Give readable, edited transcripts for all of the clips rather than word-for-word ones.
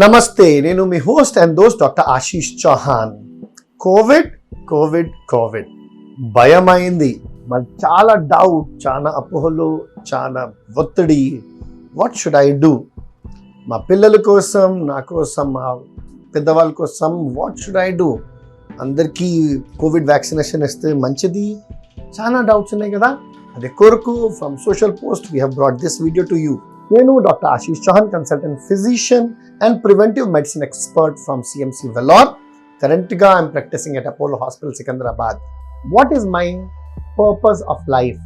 నమస్తే, నేను మీ హోస్ట్ అండ్ దోస్ట్ డాక్టర్ ఆశీష్ చౌహాన్. కోవిడ్ భయమైంది, మరి చాలా డౌట్, చాలా అపోహలు, చాలా ఒత్తిడి. What should I do? మా పిల్లల కోసం, నా కోసం, మా పెద్దవాళ్ళ కోసం వాట్ షుడ్ ఐ డూ? అందరికీ కోవిడ్ వ్యాక్సినేషన్ ఇస్తే మంచిది. చాలా డౌట్స్ ఉన్నాయి కదా, అదే కొరకు from social post we have brought this video to you. నేను doctor Ashish Chauhan, consultant physician and preventive medicine expert from CMC Vellore. Currently, I am practicing at Apollo Hospital, Secunderabad. What is my purpose of life?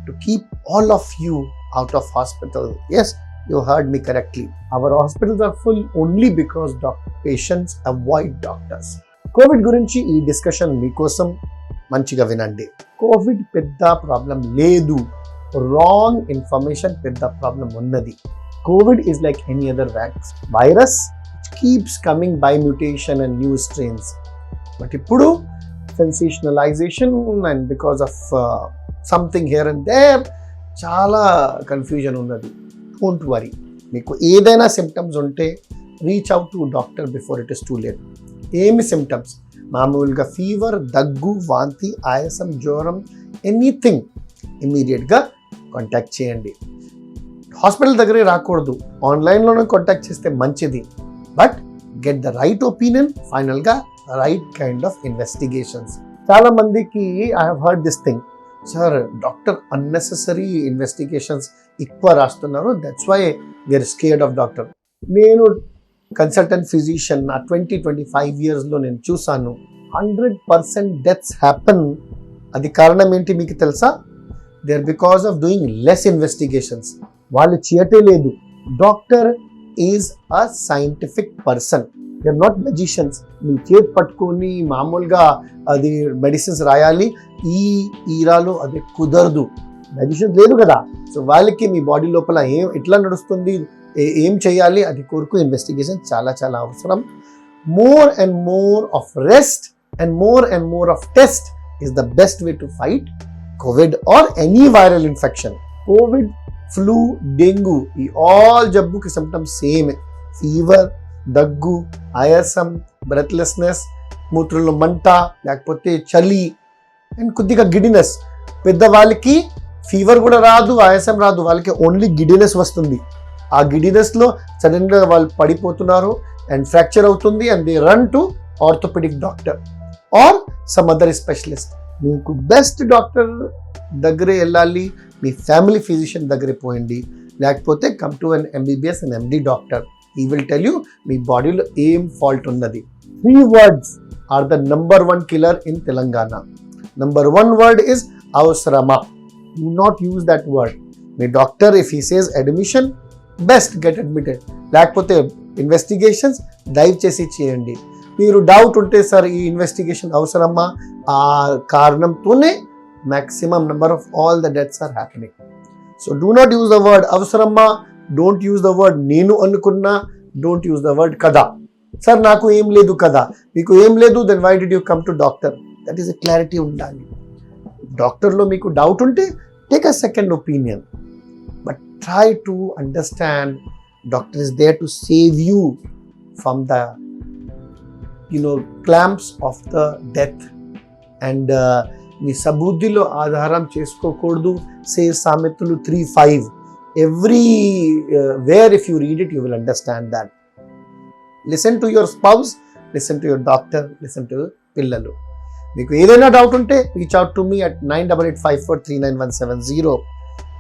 To keep all of you out of hospital. Yes, you heard me correctly. Our hospitals are full only because patients avoid doctors. COVID గురించి ఈ discussion మీకోసం మంచిగా వినండి. Covid పెద్ద problem లేదు, wrong information పెద్ద problem ఉన్నది. COVID is like any other virus, which keeps coming by mutation and new strains. But ఇప్పుడు sensationalization and because of something here and there, చాలా కన్ఫ్యూజన్ ఉన్నది. డోంట్ వరీ, మీకు ఏదైనా symptoms ఉంటే reach out to doctor before it is too late. ఏమి symptoms? మామూలుగా fever, దగ్గు, వాంతి, ఆయాసం, జ్వరం, ఎనీథింగ్ ఇమీడియట్గా కాంటాక్ట్ చేయండి. హాస్పిటల్ దగ్గరే రాకూడదు, ఆన్లైన్లోనే కాంటాక్ట్ చేస్తే మంచిది. But get the right opinion, ఫైనల్గా రైట్ కైండ్ ఆఫ్ ఇన్వెస్టిగేషన్స్. చాలా మందికి I have heard this thing, sir doctor unnecessary investigations ఎక్కువ రాస్తున్నారు, that's why we are scared of doctor. నేను కన్సల్టెంట్ ఫిజిషియన్, నా 25 ఇయర్స్లో నేను చూసాను 100% డెత్స్ హ్యాపన్. అది కారణం ఏంటి మీకు తెలుసా? They are because of doing less investigations. వాళ్ళు చేయటే లేదు. Doctor is a scientific person, they are not magicians. మీ చేతి పట్టుకొని మామూలుగా అది మెడిసిన్స్ రాయాలి, ఈ ఈరాలో అది కుదరదు. మెజిషియన్స్ లేదు కదా. సో వాళ్ళకి మీ బాడీ లోపల ఎట్లా నడుస్తుంది, ఏం చేయాలి, అది కొరకు ఇన్వెస్టిగేషన్ చాలా చాలా అవసరం. More and more of rest and more of test is the best way to fight Covid or any viral infection. Covid, flu, dengue, ఈ ఆల్ జబ్బుకి సిమ్టమ్స్ సేమ్. ఫీవర్, దగ్గు, ఆయాసం, బ్రెత్లెస్నెస్, మూత్రంలో మంట, లేకపోతే చలి అండ్ కొద్దిగా గిడినెస్. పెద్దవాళ్ళకి ఫీవర్ కూడా రాదు, ఆయాసం రాదు, వాళ్ళకి ఓన్లీ గిడినెస్ వస్తుంది. ఆ గిడినెస్లో సడన్గా వాళ్ళు పడిపోతున్నారు అండ్ ఫ్రాక్చర్ అవుతుంది and they run to orthopaedic doctor or some other specialist. మీకు బెస్ట్ డాక్టర్ దగ్గరే వెళ్ళాలి, మీ ఫ్యామిలీ ఫిజిషియన్ దగ్గర పోయండి, లేకపోతే come to an MBBS and MD doctor. He will tell you మీ బాడీలో ఏం ఫాల్ట్ ఉన్నది. 3 words are the number 1 killer in Telangana. Number 1 word is అవసరమా. Do not use that word. మీ doctor if he says admission, best get admitted, లేకపోతే investigations దయచేసి చేయండి. మీరు డౌట్ ఉంటే సార్ ఈ ఇన్వెస్టిగేషన్ అవసరమా, ఆ కారణంతోనే maximum number of all the deaths are happening. So do not use the word avasarama, don't use the word nenu anukunna, don't use the word kada. Sir naku em ledu kada, meeku em ledu, then why did you come to doctor? That is a clarity undali. Doctor lo meeku doubt unte take a second opinion, but try to understand doctor is there to save you from the clamps of the death. And మీ సబుద్ధిలో ఆధారం చేసుకోకూడదు. Say సామెతలు 3:5. Everywhere if you read it you will understand that. Listen to your spouse, listen to your doctor, listen to పిల్లలు. మీకు ఏదైనా doubt ఉంటే reach out to me at 9885439170.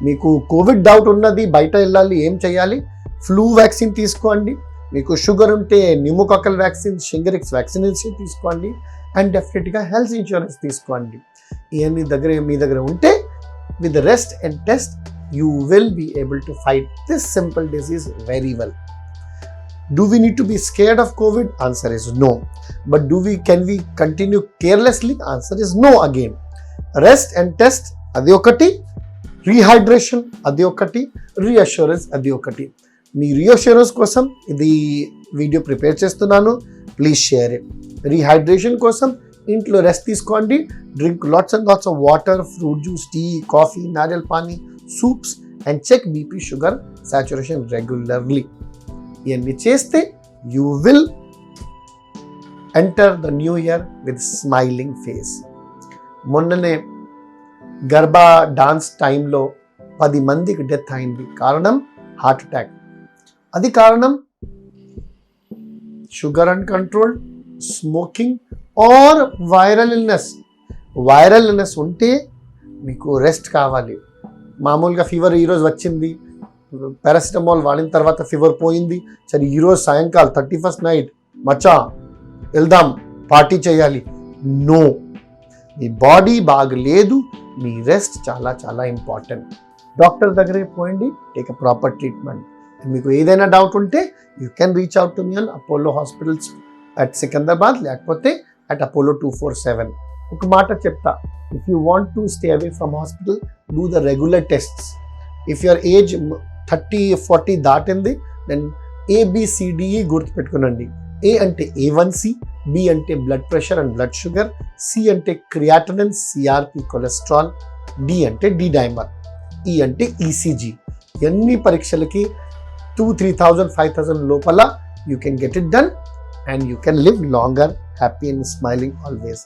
మీకు Covid doubt ఉన్నది, బయట వెళ్ళాలి, ఏం చేయాలి? ఫ్లూ వ్యాక్సిన్ తీసుకోండి. మీకు షుగర్ ఉంటే న్యూమోకాకల్ వ్యాక్సిన్, షింగరిక్స్ వ్యాక్సినేషన్ తీసుకోండి. అండ్ డెఫినెట్గా హెల్త్ ఇన్సూరెన్స్ తీసుకోండి. ఇవన్నీ మీ దగ్గర ఉంటే with rest and test you will be able to fight this simple disease very well. Do we need to be scared of COVID? Answer is no. But can we continue carelessly? Answer is no again. Rest and test, adi okati. Rehydration, adi okati. Reassurance, adi okati. మీ reassurance కోసం ఇది video prepare చేస్తున్నాను, please share it. Rehydration కోసం ఇంట్లో rest తీసుకోండి, drink lots and lots of water, fruit juice, tea, coffee, nariyal pani, soups and check BP, sugar, saturation regularly. ఇవన్నీ చేస్తే you will enter the new year with smiling face. మొన్ననే garba dance టైంలో 10 మందికి death అయింది. కారణం హార్ట్ అటాక్. అది కారణం sugar uncontrol, smoking or viral illness. Viral illness ఉంటే మీకు రెస్ట్ కావాలి. మామూలుగా ఫీవర్ ఈరోజు వచ్చింది, పారాసిటమాల్ వాడిన తర్వాత ఫీవర్ పోయింది, సరే ఈరోజు సాయంకాలం 31st నైట్ మచ్చా వెళ్దాం పార్టీ చేయాలి. నో, మీ బాడీ బాగలేదు, మీ రెస్ట్ చాలా చాలా ఇంపార్టెంట్. డాక్టర్ దగ్గరికి పోయండి, టేక్ అ ప్రాపర్ ట్రీట్మెంట్. మీకు ఏదైనా డౌట్ ఉంటే you can reach out to me on Apollo hospitals at Secunderabad, లేకపోతే అట్ అపోలో 247. ఒక మాట చెప్తా, if you want to stay away from hospital, do the regular tests. If your age 30-40 దాటింది, then ABCDE గుర్తుపెట్టుకునండి. A అంటే A1C, B అంటే blood pressure and blood sugar, C అంటే creatinine, CRP cholesterol, D అంటే D dimer, E అంటే ECG. ఎన్ని పరీక్షలకి 2,000-3,000, 5,000 లోపల you can get it done and you can live longer, happy and smiling always.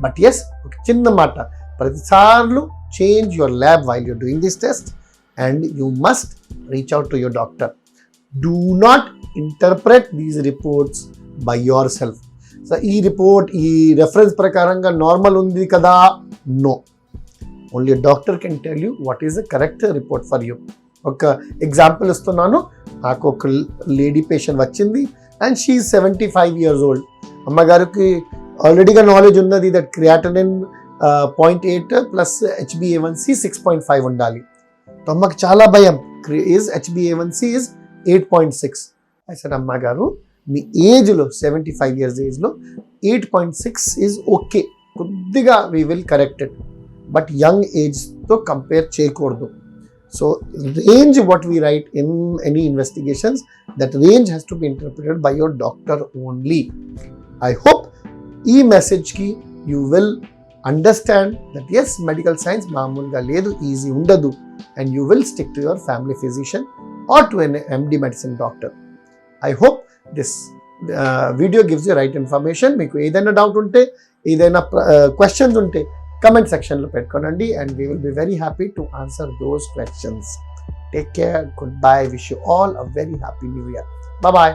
But yes, ఒక చిన్న మాట, ప్రతిసార్లు change your lab while you're doing this test and you must reach out to your doctor. Do not interpret these reports by your self. So ఈ report ఈ reference ప్రకారంగా normal ఉంది కదా, no. Only doctor can tell you what is the correct report for you. ఒక example ఇస్తున్నాను. నాకు ఒక lady patient వచ్చింది అండ్ షీ 75 years old. అమ్మగారికి ఆల్రెడీగా నాలెడ్జ్ ఉన్నది దట్ క్రియాటినిన్ 0.8 ప్లస్ HbA1c 6.5 ఉండాలి. అమ్మకి చాలా భయం, HbA1c is 8.6. I said, అమ్మగారు మీ ఏజ్లో 75 years ఏజ్లో 8.6 ఈజ్ ఓకే, కొద్దిగా we will correct it, but young ఏజ్తో కంపేర్ చేయకూడదు. So range what we write in any investigations, that range has to be interpreted by your doctor only. I hope ఈ మెసేజ్కి you will understand that yes, medical science మామూలుగా లేదు, easy ఉండదు, and you will stick to your family physician or to an MD medicine doctor. I hope this video gives you right information. మీకు ఏదైనా doubt ఉంటే, ఏదైనా questions ఉంటే comment సెక్షన్లో పెట్టుకోనండి, and we will be very happy to answer those questions. Take care, goodbye, wish you all a very happy new year. Bye bye.